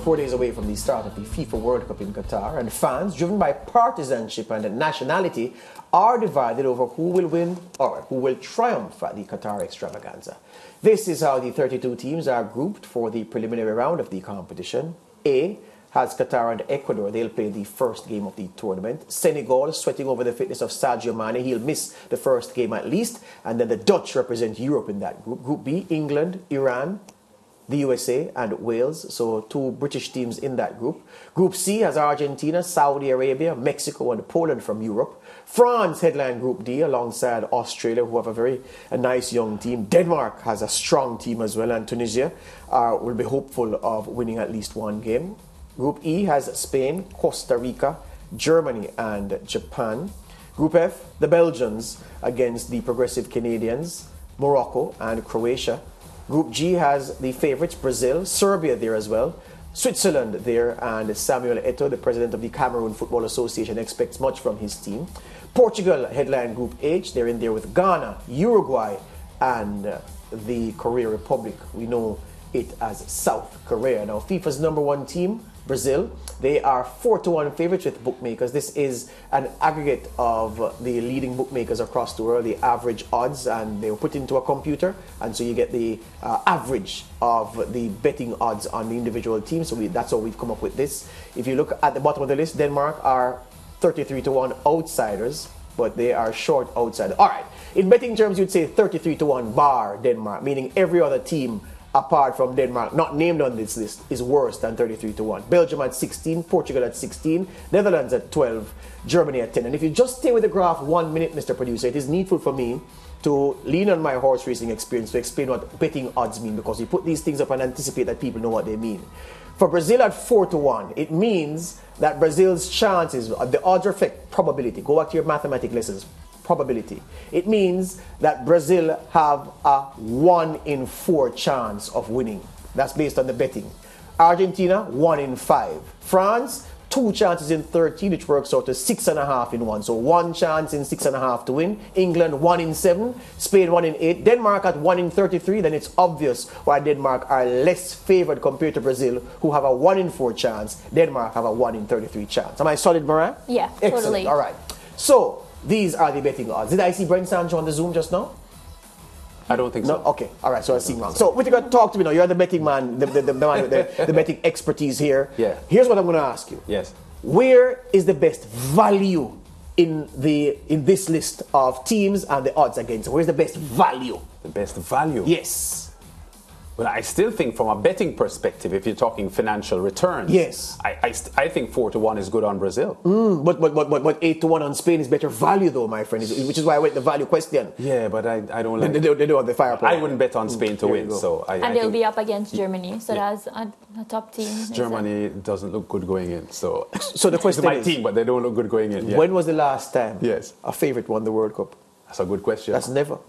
4 days away from the start of the FIFA World Cup in Qatar, and fans, driven by partisanship and nationality, are divided over who will win or who will triumph at the Qatar extravaganza. This is how the 32 teams are grouped for the preliminary round of the competition. A has Qatar and Ecuador. They'll play the first game of the tournament. Senegal, sweating over the fitness of Sadio Mane. He'll miss the first game at least. And then the Dutch represent Europe in that group. Group B, England, Iran, the USA, and Wales. So 2 British teams in that group. Group C has Argentina, Saudi Arabia, Mexico, and Poland from Europe. France headline Group D alongside Australia, who have a nice young team. Denmark has a strong team as well. And Tunisia will be hopeful of winning at least one game. Group E has Spain, Costa Rica, Germany, and Japan. Group F, the Belgians against the progressive Canadians, Morocco, and Croatia. Group G has the favorites, Brazil, Serbia there as well, Switzerland there, and Samuel Eto'o, the president of the Cameroon Football Association, expects much from his team. Portugal headline Group H. They're in there with Ghana, Uruguay, and the Korea Republic. We know it as South Korea. Now, FIFA's #1 team, Brazil, they are 4-1 favorites with bookmakers. This is an aggregate of the leading bookmakers across the world, the average odds, and they were put into a computer, and so you get the average of the betting odds on the individual teams. So that's how we've come up with this. If you look at the bottom of the list, Denmark are 33-1 outsiders, but they are short outside. All right, in betting terms, you'd say 33-1 bar Denmark, meaning every other team apart from Denmark, not named on this list, is worse than 33-1. Belgium at 16, Portugal at 16, Netherlands at 12, Germany at 10. And if you just stay with the graph 1 minute, Mr. Producer, it is needful for me to lean on my horse racing experience to explain what betting odds mean, because you put these things up and anticipate that people know what they mean. For Brazil at 4-1, it means that Brazil's chances, the odds reflect probability. Go back to your mathematics lessons. Probability. It means that Brazil have a 1 in 4 chance of winning. That's based on the betting. Argentina, 1 in 5. France, 2 chances in 13, which works out to 6.5 in 1. So 1 chance in 6.5 to win. England, 1 in 7. Spain, 1 in 8. Denmark at 1 in 33. Then it's obvious why Denmark are less favored compared to Brazil, who have a 1 in 4 chance. Denmark have a 1 in 33 chance. Am I solid, Moran? Yeah, excellent. Totally. All right. So these are the betting odds. Did I see Brent Sancho on the Zoom just now? I don't think so. No? Okay. All right. So I see wrong. So with regard, talk to me now. You're the betting man, the man with the betting expertise here. Yeah. Here's what I'm going to ask you. Yes. Where is the best value in this list of teams and the odds against? Where's the best value? The best value? Yes. Well, I still think from a betting perspective, if you're talking financial returns, yes, I think 4-1 is good on Brazil. But 8-1 on Spain is better value, though, my friend. Which is why I went the value question. Yeah, but I don't like. They do have the firepower. I wouldn't bet on Spain to win, so and they'll be up against Germany, so that's a top team. Germany doesn't look good going in, so the question is my is, team, but they don't look good going in. Yeah. When was the last time a favorite won the World Cup? That's a good question. That's never.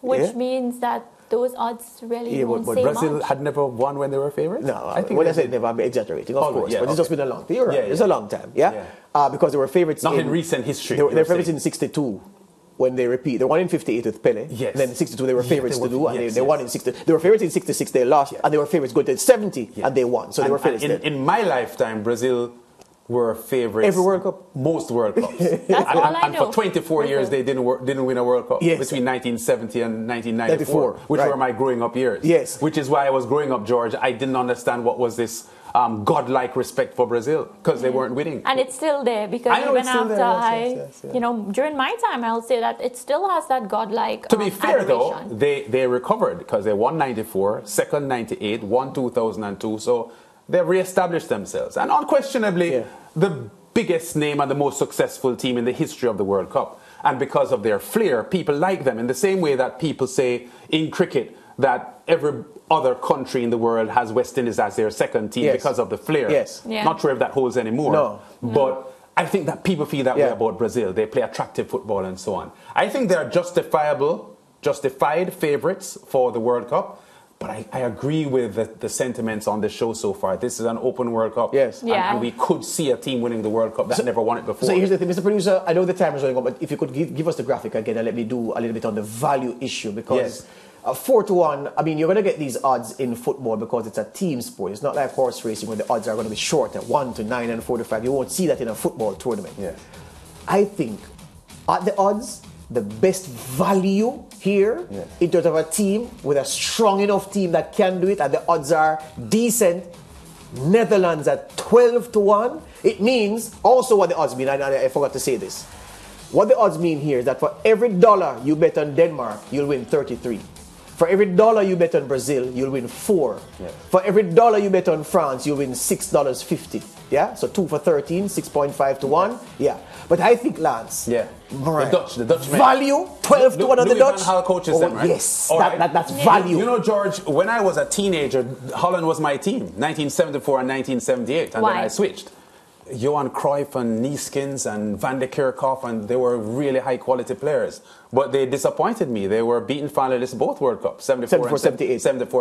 Which means that those odds really won't say Brazil much. had never won when they were favorites? No, I think when I said never, I'm exaggerating, of course. But it's just been a long time. You're right. It's a long time, because they were favorites. Not in recent history. They were favorites in 62 when they repeat. They won in 58 with Pele. Yes. And then in 62 they were favorites to do, and they won in 60. They were favorites in 66, they lost, and they were favorites going to 70, and they won. So they were favorites. In my lifetime, Brazil were favorites. Every World Cup? Most World Cups. That's all I know. And for 24 years, they didn't win a World Cup between 1970 and 1994, which were my growing up years. Yes. Which is why I was growing up, George. I didn't understand what was this godlike respect for Brazil, because they weren't winning. And it's still there, because even after during my time, I'll say that it still has that godlike To be fair, adoration. though, they recovered, because they won 94, second 98, won 2002, so they've re-established themselves. And unquestionably, the biggest name and the most successful team in the history of the World Cup. And because of their flair, people like them in the same way that people say in cricket that every other country in the world has West Indies as their second team because of the flair. Yes. Yeah. Not sure if that holds anymore. No. But I think that people feel that way about Brazil. They play attractive football and so on. I think they're justified favourites for the World Cup. But I agree with the sentiments on the show so far. This is an open World Cup. Yes. And we could see a team winning the World Cup that never won it before. So here's the thing, Mr. Producer, I know the time is running out, but if you could give us the graphic again and let me do a little bit on the value issue, because 4 to 1, I mean, you're going to get these odds in football because it's a team sport. It's not like horse racing where the odds are going to be short at 1 to 9 and 4 to 5. You won't see that in a football tournament. Yeah. I think at the odds, the best value here in terms of a team with a strong enough team that can do it, and the odds are decent. Netherlands at 12 to 1. It means also what the odds mean. I forgot to say this. What the odds mean here is that for every dollar you bet on Denmark, you'll win 33. For every dollar you bet on Brazil, you'll win 4. Yeah. For every dollar you bet on France, you'll win $6.50. Yeah? So 2 for 13, 6.5 to 1. Yeah. But I think, Lance. Yeah. Right, the Dutch value, 12 to 1 on the Dutch. Louis van Gaal coaches them, right? Yes. That's value. You know, George, when I was a teenager, Holland was my team, 1974 and 1978. And then I switched. Johan Cruyff and Neeskens and Van de Kerkhoff, and they were really high-quality players. But they disappointed me. They were beaten finalists both World Cups, 74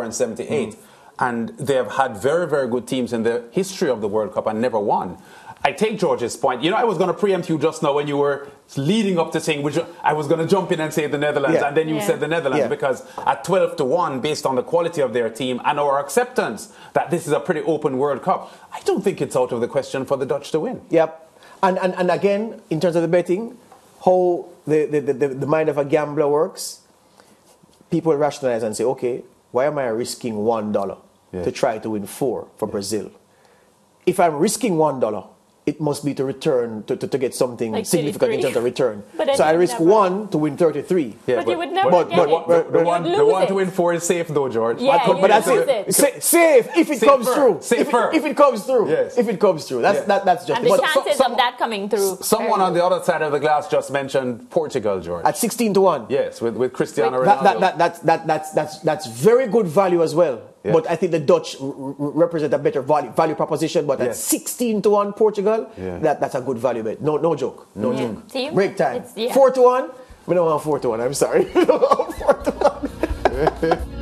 and 78. And they have had very, very good teams in the history of the World Cup and never won. I take George's point. You know, I was going to preempt you just now when you were leading up to saying, which I was going to jump in and say the Netherlands, and then you said the Netherlands, because at 12 to 1, based on the quality of their team and our acceptance that this is a pretty open World Cup, I don't think it's out of the question for the Dutch to win. Yep. And again, in terms of the betting, how the mind of a gambler works, people rationalize and say, okay, why am I risking $1 to try to win 4 for Brazil? If I'm risking $1, it must be to return, to get something like significant in terms of return. So I risk 1 to win 33. Yeah, but you would never get it. The one to win 4 is safe though, George. Yeah, but that's it. Safe if it comes through. If it comes through. Yes. If it comes through. That's just and the chances of that coming through. Someone on the other side of the glass just mentioned Portugal, George. At 16 to 1. Yes, with Cristiano Ronaldo. That's very good value as well. Yeah. But I think the Dutch represent a better value proposition. But at 16 to 1 Portugal, that's a good value bet. No joke. No joke. See? Break time. 4 to 1. We don't want 4 to 1. I'm sorry. We don't want 4 to 1.